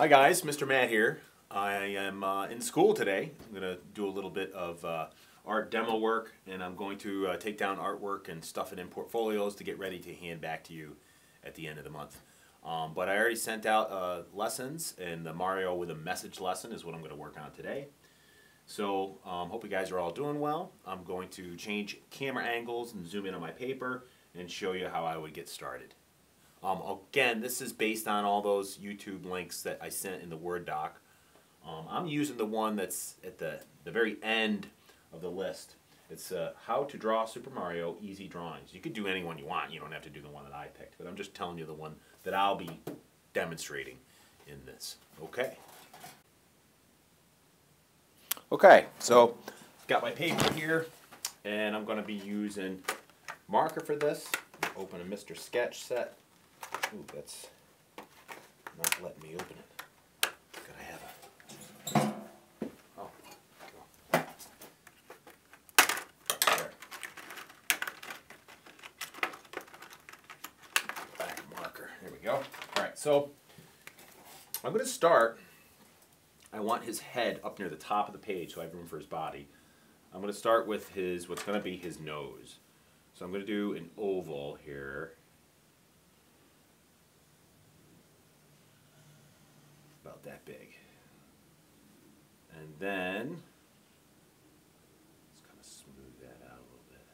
Hi guys, Mr. Matt here. I am in school today. I'm going to do a little bit of art demo work, and I'm going to take down artwork and stuff it in portfolios to get ready to hand back to you at the end of the month. But I already sent out lessons, and the Mario with a message lesson is what I'm going to work on today. So hope you guys are all doing well. I'm going to change camera angles and zoom in on my paper and show you how I would get started. Again, this is based on all those YouTube links that I sent in the Word doc. I'm using the one that's at the very end of the list. It's How to Draw Super Mario Easy Drawings. You could do any one you want. You don't have to do the one that I picked, but I'm just telling you the one that I'll be demonstrating in this. Okay, so I've got my paper here, and I'm going to be using marker for this. Open a Mr. Sketch set. Ooh, that's not letting me open it. Gotta have a... Oh, go. There. Black marker. There we go. Alright, so I'm going to start. I want his head up near the top of the page so I have room for his body. I'm going to start with what's going to be his nose. So I'm going to do an oval here. About that big. And then let's kind of smooth that out a little bit.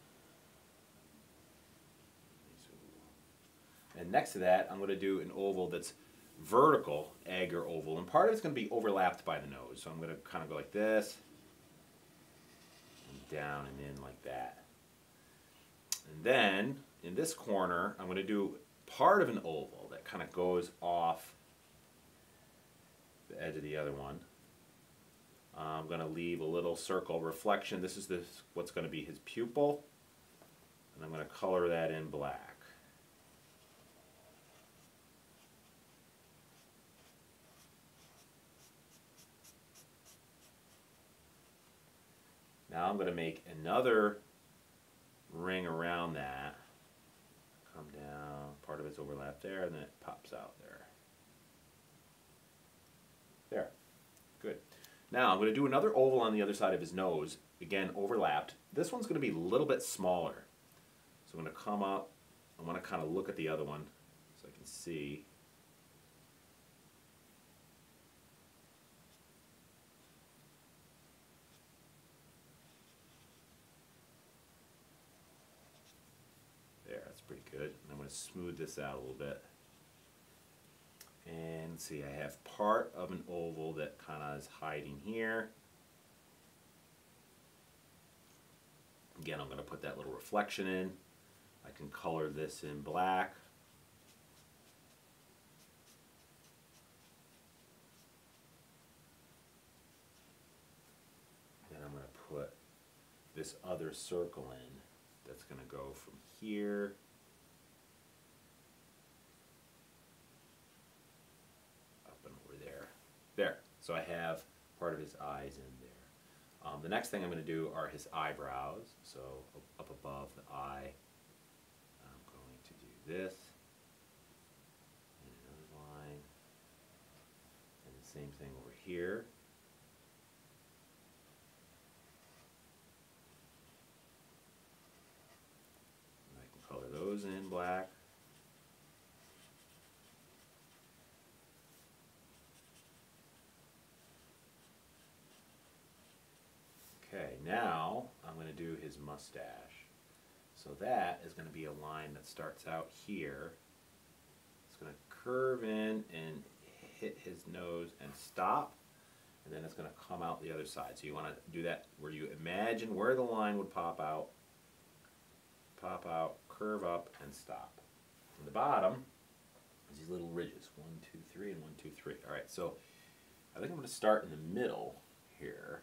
And next to that, I'm going to do an oval that's vertical, egg or oval, and part of it's going to be overlapped by the nose. So I'm going to kind of go like this, and down and in like that. And then in this corner, I'm going to do part of an oval that kind of goes off the edge of the other one. I'm going to leave a little circle reflection. This is what's going to be his pupil, and I'm going to color that in black. Now I'm going to make another ring around that. Come down, part of it's overlapped there, and then it pops out there. There. Good. Now I'm going to do another oval on the other side of his nose, again overlapped. This one's going to be a little bit smaller. So I'm going to come up, I want to kind of look at the other one so I can see. There, that's pretty good. And I'm going to smooth this out a little bit. And let's see, I have part of an oval that kind of is hiding here. Again, I'm going to put that little reflection in. I can color this in black. Then I'm going to put this other circle in that's going to go from here there. So I have part of his eyes in there. The next thing I'm going to do are his eyebrows. So up above the eye, I'm going to do this. And another line. And the same thing over here. And I can color those in black. Okay, now I'm going to do his mustache. So that is going to be a line that starts out here. It's going to curve in and hit his nose and stop, and then it's going to come out the other side. So you want to do that where you imagine where the line would pop out, curve up, and stop. On the bottom is these little ridges, 1, 2, 3, and 1, 2, 3. All right, so I think I'm going to start in the middle here.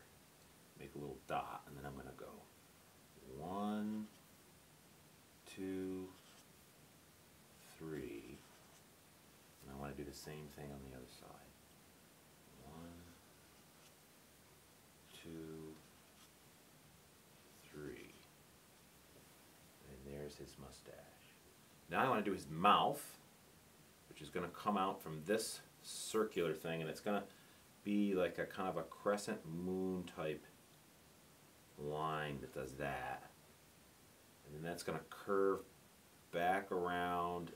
Make a little dot, and then I'm going to go 1, 2, 3, and I want to do the same thing on the other side. 1, 2, 3, and there's his mustache. Now I want to do his mouth, which is going to come out from this circular thing, and it's going to be like a kind of a crescent moon type line that does that. And then that's going to curve back around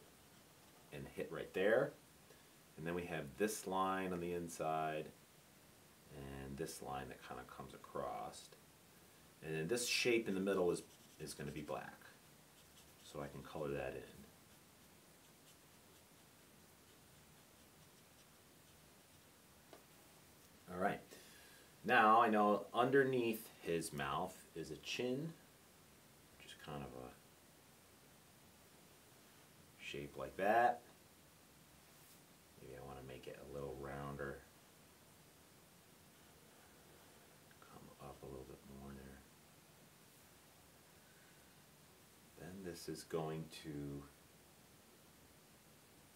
and hit right there. And then we have this line on the inside and this line that kind of comes across. And then this shape in the middle is going to be black. So I can color that in. All right. Now I know underneath his mouth is a chin, which is kind of a shape like that. Maybe I want to make it a little rounder. Come up a little bit more there. Then this is going to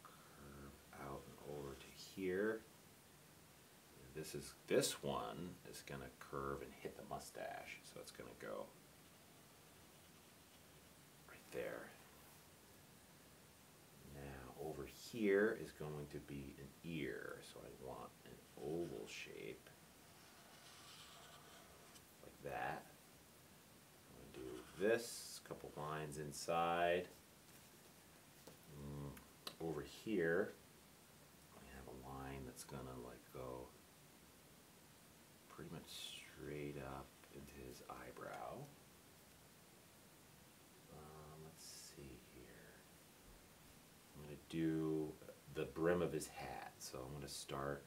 curve out and over to here. This one is going to curve and hit the mustache, so it's going to go right there. Now over here is going to be an ear, so I want an oval shape like that. I'm going to do this, couple lines inside. Over here, I have a line that's going to like go pretty much straight up into his eyebrow. Let's see here. I'm going to do the brim of his hat. So I'm going to start.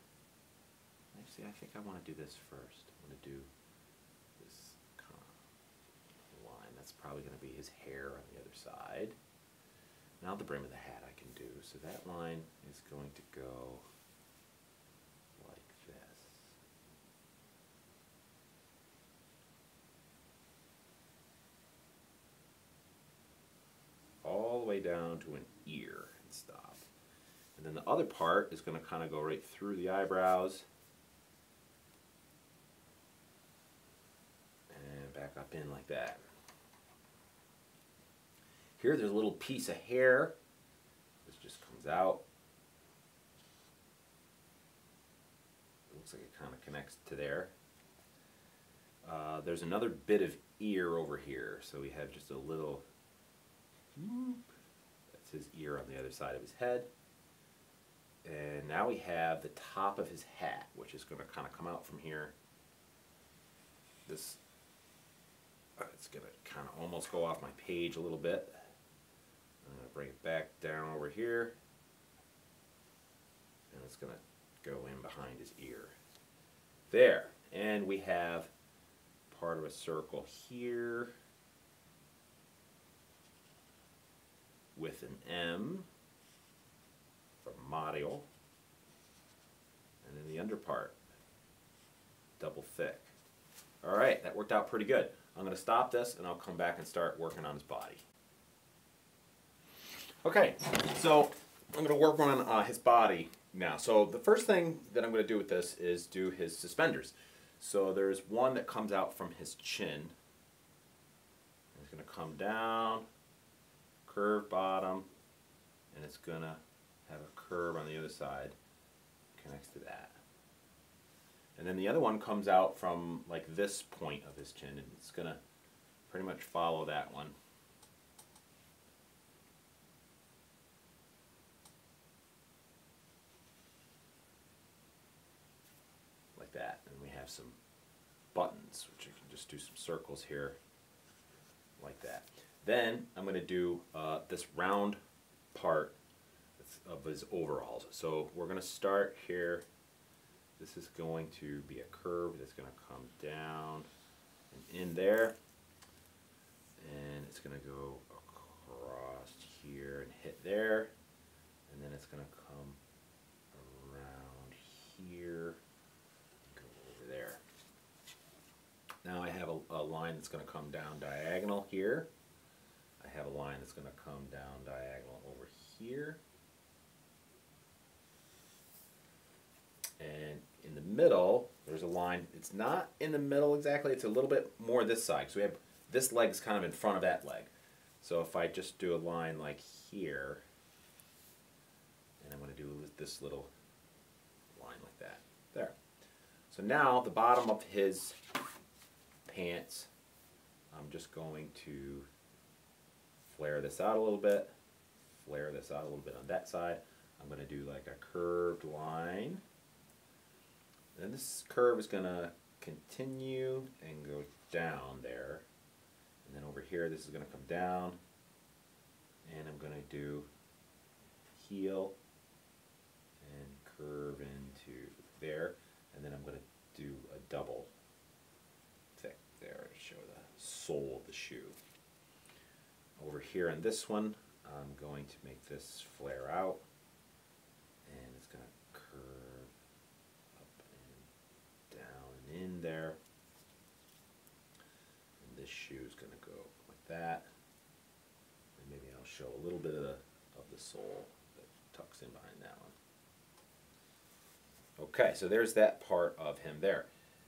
Actually, I think I want to do this first. I'm going to do this kind of line. That's probably going to be his hair on the other side. Now the brim of the hat I can do. So that line is going to go like this. All the way down to an ear and stop. And then the other part is going to kind of go right through the eyebrows and back up in like that. Here there's a little piece of hair. This just comes out. It looks like it kind of connects to there. There's another bit of ear over here. So we have just a little, that's his ear on the other side of his head. And now we have the top of his hat, which is going to kind of come out from here. This, it's going to kind of almost go off my page a little bit. I'm going to bring it back down over here. And it's going to go in behind his ear. There. And we have part of a circle here with an M for Mario. And then the under part, double thick. All right, that worked out pretty good. I'm going to stop this and I'll come back and start working on his body. Okay, so I'm going to work on his body now. So the first thing that I'm going to do with this is do his suspenders. So there's one that comes out from his chin. It's going to come down, curve bottom, and it's going to have a curve on the other side, connects to that. And then the other one comes out from like this point of his chin, and it's going to pretty much follow that one. Like that. And we have some buttons, which you can just do some circles here, like that. Then I'm going to do this round part of his overalls. So we're going to start here. This is going to be a curve that's going to come down and in there, and it's going to go across here and hit there, and then it's going to come around here and go over there. Now I have a line that's going to come down diagonal here. I have a line that's going to come down diagonal over here. And in the middle, there's a line. It's not in the middle exactly. It's a little bit more this side. So we have this leg's kind of in front of that leg. So if I just do a line like here, and I'm going to do this little that. There. So now the bottom of his pants, I'm just going to flare this out a little bit, flare this out a little bit on that side. I'm going to do like a curved line. And this curve is going to continue and go down there. And then over here, this is going to come down. And I'm going to do heel and curve into there. And then I'm going to do a double thick there to show the sole of the shoe. Over here on this one, I'm going to make this flare out. And it's going to curve up and down and in there. And this shoe is going to go like that. And maybe I'll show a little bit of the sole that tucks in behind that one. Okay, so there's that part of him there.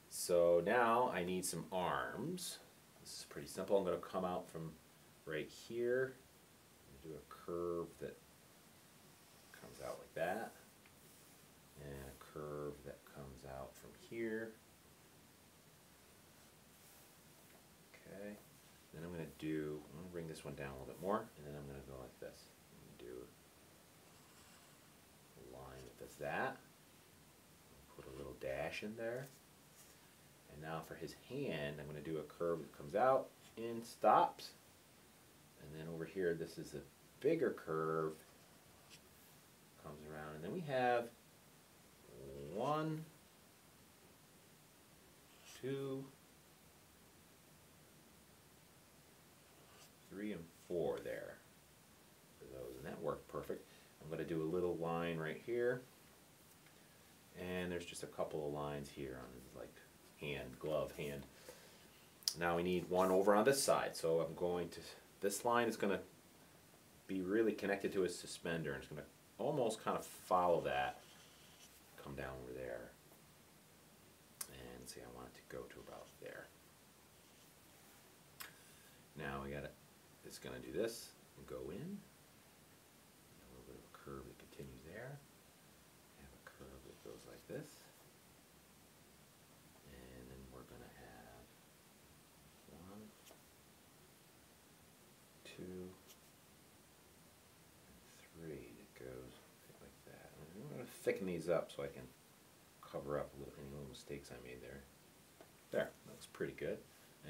So now I need some arms. This is pretty simple. I'm going to come out from right here and do a curve that comes out like that, and a curve that comes out from here. Okay, then I'm going to bring this one down a little bit more, and then I'm going to go like this. I'm going to do a line that does that. Put a little dash in there. And now for his hand, I'm going to do a curve that comes out and stops. And then over here, this is a bigger curve, comes around, and then we have 1, 2, 3, and 4 there for those, and that worked perfect. I'm going to do a little line right here, and there's just a couple of lines here on his like hand, glove, hand. Now we need one over on this side, so I'm going to, this line is going to be really connected to his suspender, and it's going to almost kind of follow that, come down over there, and see, I want it to go to about there. Now we got it, it's going to do this and go in, a little bit of a curve that continues there, have a curve that goes like this, and then we're going to have 1, 2, and 3 that goes like that. And I'm going to thicken these up so I can cover up any little mistakes I made there. There, that's pretty good.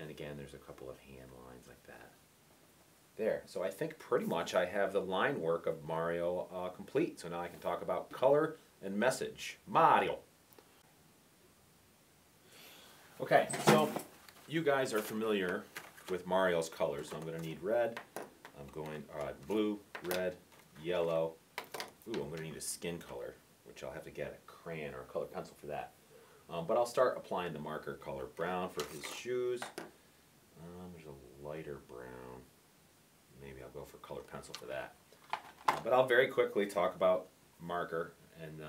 And again, there's a couple of hand lines like that. There, so I think pretty much I have the line work of Mario complete. So now I can talk about color and message. Mario. Okay, so you guys are familiar with Mario's colors. So I'm going to need red. I'm going blue, red, yellow. Ooh, I'm going to need a skin color, which I'll have to get a crayon or a colored pencil for that. But I'll start applying the marker color. Brown for his shoes. There's a lighter brown. Maybe I'll go for colored pencil for that. But I'll very quickly talk about marker. And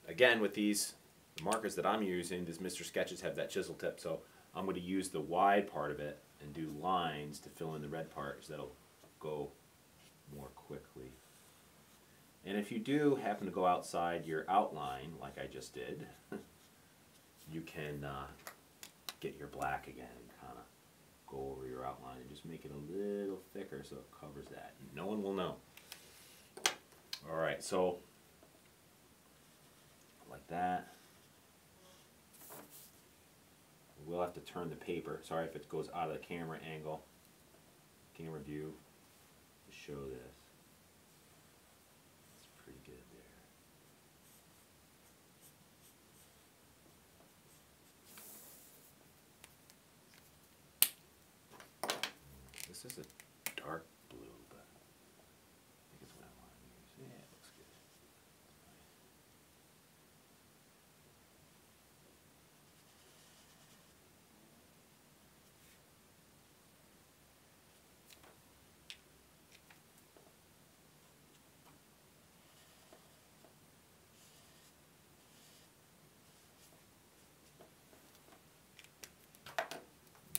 again, with these markers that I'm using, these Mr. Sketches have that chisel tip, so I'm going to use the wide part of it and do lines to fill in the red parts that'll go more quickly. And if you do happen to go outside your outline, like I just did, you can get your black again and kind of go over your outline and just make it a little thicker so it covers that. No one will know. Alright, so like that. We'll have to turn the paper. Sorry if it goes out of the camera angle, camera view, to show this. It's pretty good there. This is a dark blue, but I think it's what I want to use. Yeah, it looks good.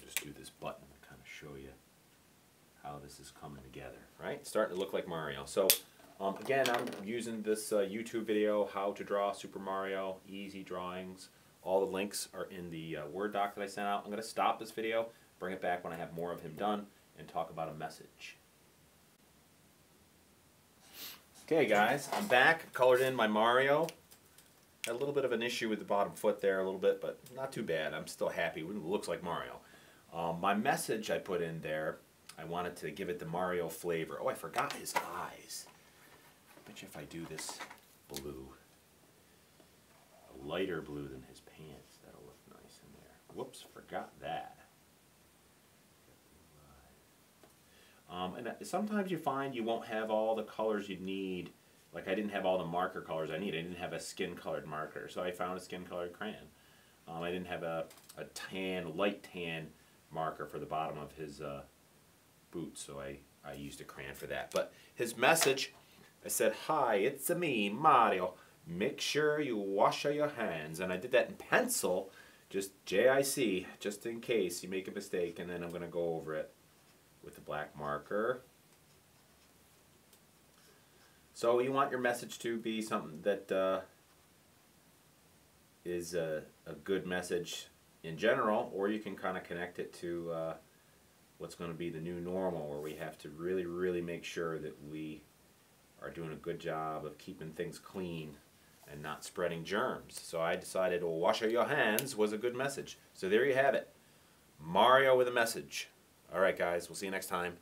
Just do this button to kind of show you how this is coming together, right? It's starting to look like Mario. So Again, I'm using this YouTube video, how to draw Super Mario, easy drawings. All the links are in the Word doc that I sent out. I'm going to stop this video, bring it back when I have more of him done, and talk about a message. Okay guys, I'm back, colored in my Mario. Had a little bit of an issue with the bottom foot there a little bit, but not too bad. I'm still happy. It looks like Mario. My message I put in there, I wanted to give it the Mario flavor. Oh, I forgot his eyes. I bet you if I do this blue, a lighter blue than his pants, that'll look nice in there. Whoops, forgot that. And sometimes you find you won't have all the colors you need. Like I didn't have all the marker colors I need. I didn't have a skin colored marker, so I found a skin colored crayon. I didn't have a light tan marker for the bottom of his boots, so I used a crayon for that. But his message, I said, "Hi, it's me, Mario. Make sure you wash your hands." And I did that in pencil, just JIC, just in case you make a mistake, and then I'm going to go over it with the black marker. So you want your message to be something that is a good message in general, or you can kind of connect it to what's going to be the new normal, where we have to really, really make sure that we are doing a good job of keeping things clean and not spreading germs. So I decided, well, wash your hands was a good message. So there you have it. Mario with a message. All right, guys, we'll see you next time.